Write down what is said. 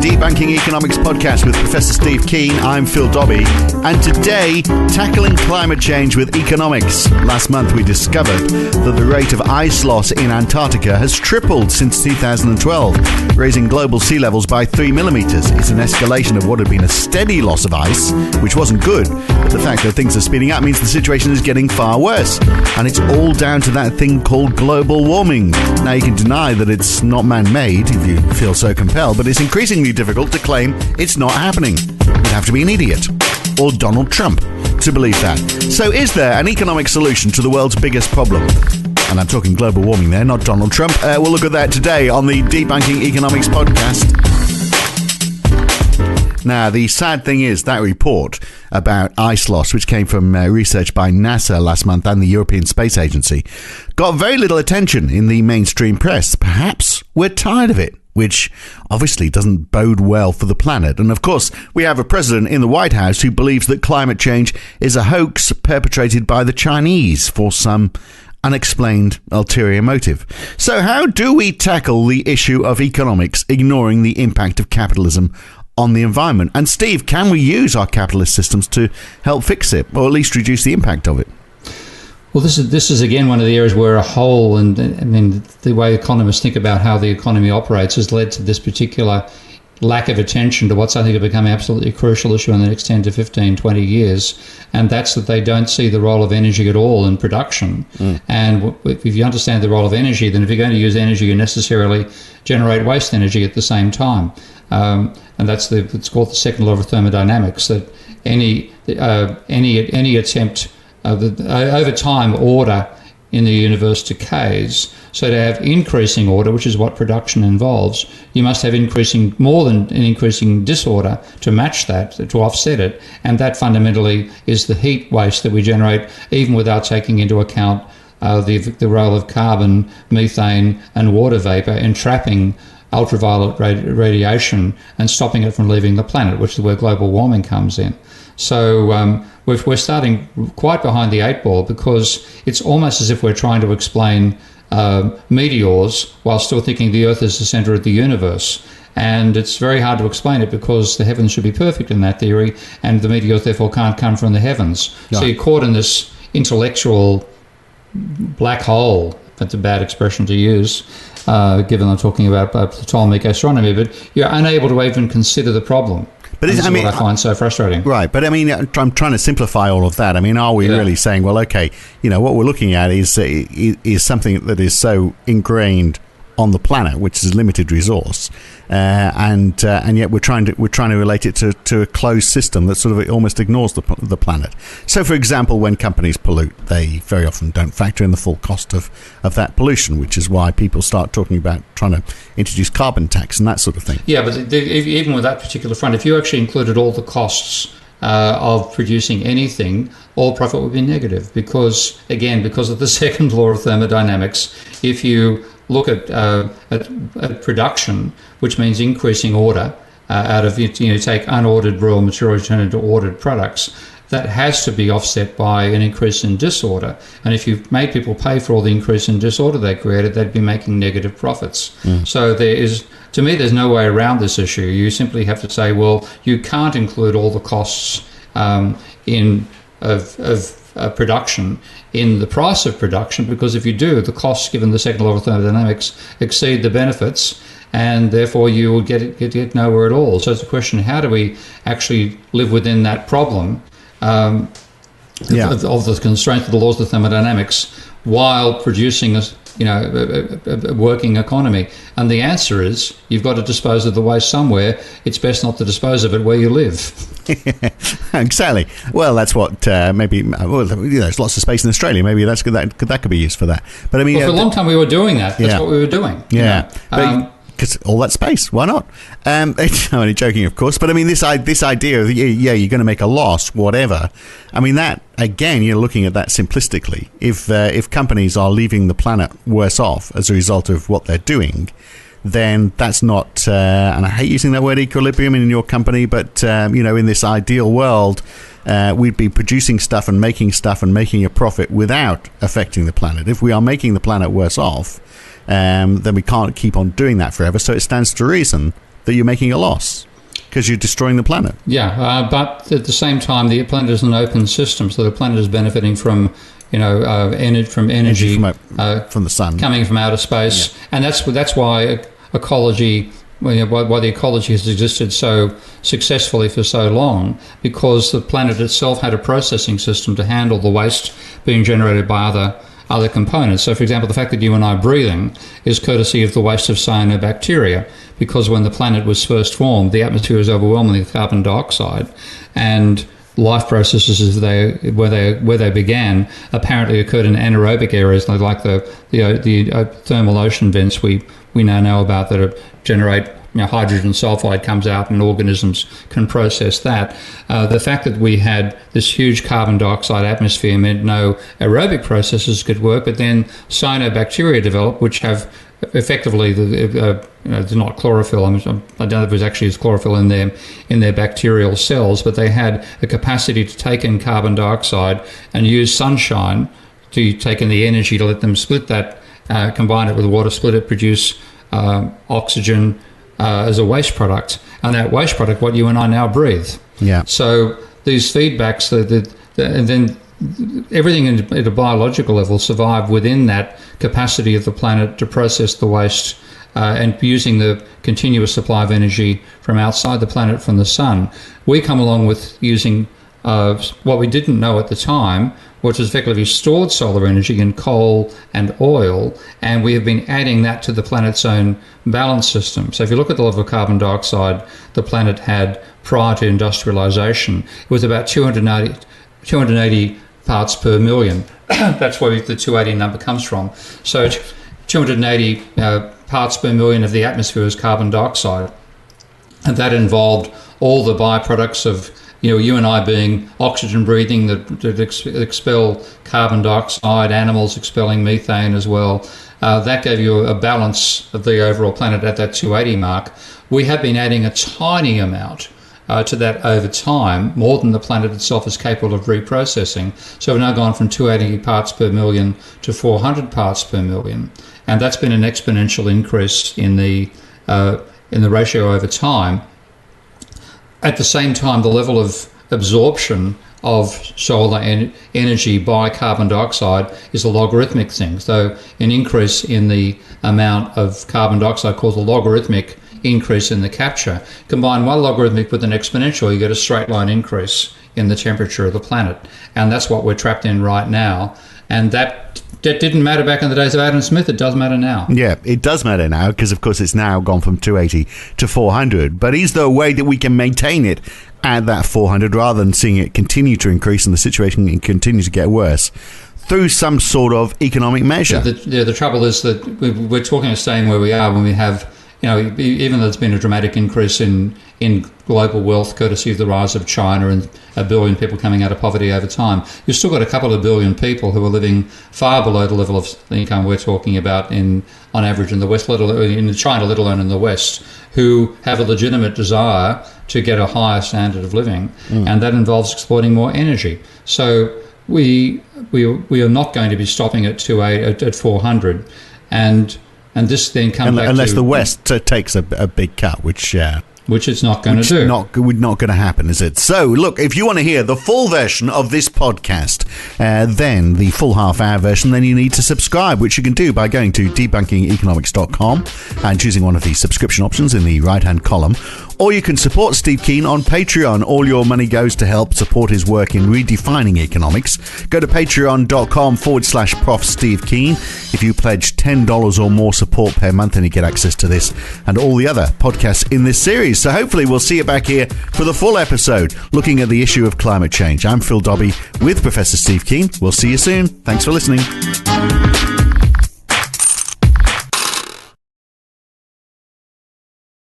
Debunking Economics podcast with Professor Steve Keen. I'm Phil Dobbie, and today, tackling climate change with economics. Last month, we discovered that the rate of ice loss in Antarctica has tripled since 2012, raising global sea levels by 3 millimeters. It's an escalation of what had been a steady loss of ice, which wasn't good, but the fact that things are speeding up means the situation is getting far worse, and it's all down to that thing called global warming. Now, you can deny that it's not man-made if you feel so compelled, but it's increasingly difficult to claim it's not happening. You'd have to be an idiot or Donald Trump to believe that. So is there an economic solution to the world's biggest problem? And I'm talking global warming there, not Donald Trump. We'll look at that today on the Debunking Economics podcast. Now, the sad thing is that report about ice loss, which came from research by NASA last month and the European Space Agency, got very little attention in the mainstream press. Perhaps we're tired of it, which obviously doesn't bode well for the planet. And of course, we have a president in the White House who believes that climate change is a hoax perpetrated by the Chinese for some unexplained ulterior motive. So how do we tackle the issue of economics, ignoring the impact of capitalism on the environment? And Steve, can we use our capitalist systems to help fix it, or at least reduce the impact of it? Well, this is again one of the areas where a whole, and I mean, the way economists think about how the economy operates has led to this particular lack of attention to what's I think will become an absolutely crucial issue in the next 10 to 15, 20 years, and that's that they don't see the role of energy at all in production. And if you understand the role of energy, then if you're going to use energy, you necessarily generate waste energy at the same time. And it's called the second law of thermodynamics, that any attempt over time, order in the universe decays. So to have increasing order, which is what production involves, you must have more than an increasing disorder to match that, to offset it. And that fundamentally is the heat waste that we generate, even without taking into account the role of carbon, methane, and water vapor in trapping ultraviolet radiation and stopping it from leaving the planet, which is where global warming comes in. So we're starting quite behind the eight ball, because it's almost as if we're trying to explain meteors while still thinking the Earth is the center of the universe. And it's very hard to explain it, because the heavens should be perfect in that theory, and the meteors therefore can't come from the heavens. No. So you're caught in this intellectual black hole. That's a bad expression to use, given I'm talking about Ptolemaic astronomy, but you're unable to even consider the problem. But this is what I find so frustrating. Right, but I mean, I'm trying to simplify all of that. I mean, are we really saying, well, okay, what we're looking at is something that is so ingrained on the planet, which is a limited resource, and yet we're trying to relate it to a closed system that sort of almost ignores the planet. So, for example, when companies pollute, they very often don't factor in the full cost of that pollution, which is why people start talking about trying to introduce carbon tax and that sort of thing. Yeah, but even with that particular front, if you actually included all the costs of producing anything, all profit would be negative, because of the second law of thermodynamics, if you look at production, which means increasing order out of take unordered raw materials, turn into ordered products, that has to be offset by an increase in disorder. And if you've made people pay for all the increase in disorder they created, they'd be making negative profits. So to me, there's no way around this issue. You simply have to say, well, you can't include all the costs of production in the price of production, because if you do, the costs, given the second law of thermodynamics, exceed the benefits, and therefore you will get nowhere at all. So it's a question: how do we actually live within that problem of the constraints of the laws of thermodynamics while producing a working economy? And the answer is, you've got to dispose of the waste somewhere. It's best not to dispose of it where you live. Exactly. Well, that's what there's lots of space in Australia. Maybe that could be used for that. But I mean, for a long time we were doing that. That's what we were doing. Yeah. Because all that space, why not? I'm only joking, of course. But I mean, this idea of you're going to make a loss, whatever. I mean, that again, you're looking at that simplistically. If companies are leaving the planet worse off as a result of what they're doing, then that's not. And I hate using that word equilibrium in your company, but in this ideal world, we'd be producing stuff and making a profit without affecting the planet. If we are making the planet worse off, then we can't keep on doing that forever. So it stands to reason that you're making a loss because you're destroying the planet. Yeah, but at the same time, the planet is an open system, so the planet is benefiting from energy from the sun coming from outer space, and that's why ecology. Why the ecology has existed so successfully for so long, because the planet itself had a processing system to handle the waste being generated by other components. So, for example, the fact that you and I are breathing is courtesy of the waste of cyanobacteria, because when the planet was first formed, the atmosphere was overwhelmingly carbon dioxide, and life processes where they began apparently occurred in anaerobic areas like the thermal ocean vents we now know about that generate hydrogen sulfide comes out and organisms can process that. The fact that we had this huge carbon dioxide atmosphere meant no aerobic processes could work, but then cyanobacteria developed, which have effectively they're not chlorophyll. I don't know if there's actually chlorophyll in their bacterial cells, but they had a capacity to take in carbon dioxide and use sunshine to take in the energy to let them split that, combine it with water, split it, produce oxygen as a waste product, and that waste product, what you and I now breathe. Yeah. So these feedbacks, and then everything at a biological level survived within that capacity of the planet to process the waste, and using the continuous supply of energy from outside the planet, from the sun. We come along with using what we didn't know at the time, which is effectively stored solar energy in coal and oil, and we have been adding that to the planet's own balance system. So if you look at the level of carbon dioxide the planet had prior to industrialization, it was about 280 parts per million. That's where the 280 number comes from. So 280 parts per million of the atmosphere is carbon dioxide, and that involved all the byproducts of you and I being oxygen breathing that expel carbon dioxide, animals expelling methane as well. That gave you a balance of the overall planet at that 280 mark. We have been adding a tiny amount to that over time, more than the planet itself is capable of reprocessing. So we've now gone from 280 parts per million to 400 parts per million. And that's been an exponential increase in the ratio over time. At the same time, the level of absorption of solar energy by carbon dioxide is a logarithmic thing. So an increase in the amount of carbon dioxide causes a logarithmic increase in the capture. Combine one logarithmic with an exponential, you get a straight line increase in the temperature of the planet. And that's what we're trapped in right now. And that didn't matter back in the days of Adam Smith. It does matter now. Yeah, it does matter now, because of course it's now gone from 280 to 400. But is there a way that we can maintain it at that 400 rather than seeing it continue to increase and the situation continue to get worse through some sort of economic measure? The trouble is that we're talking of staying where we are when we have, even though there's been a dramatic increase in global wealth courtesy of the rise of China and 1 billion people coming out of poverty over time, you've still got a couple of billion people who are living far below the level of income we're talking about on average in the West, in China, let alone in the West, who have a legitimate desire to get a higher standard of living, and that involves exploiting more energy. So we are not going to be stopping at 400, and this then comes back unless the West takes a big cut, which it's not going to do. Not going to happen, is it? So, look, if you want to hear the full version of this podcast, then the full half-hour version, then you need to subscribe, which you can do by going to debunkingeconomics.com and choosing one of the subscription options in the right-hand column. Or you can support Steve Keen on Patreon. All your money goes to help support his work in redefining economics. Go to patreon.com/Prof Steve Keen. If you pledge $10 or more support per month, then you get access to this and all the other podcasts in this series. So hopefully we'll see you back here for the full episode looking at the issue of climate change. I'm Phil Dobbie with Professor Steve Keen. We'll see you soon. Thanks for listening.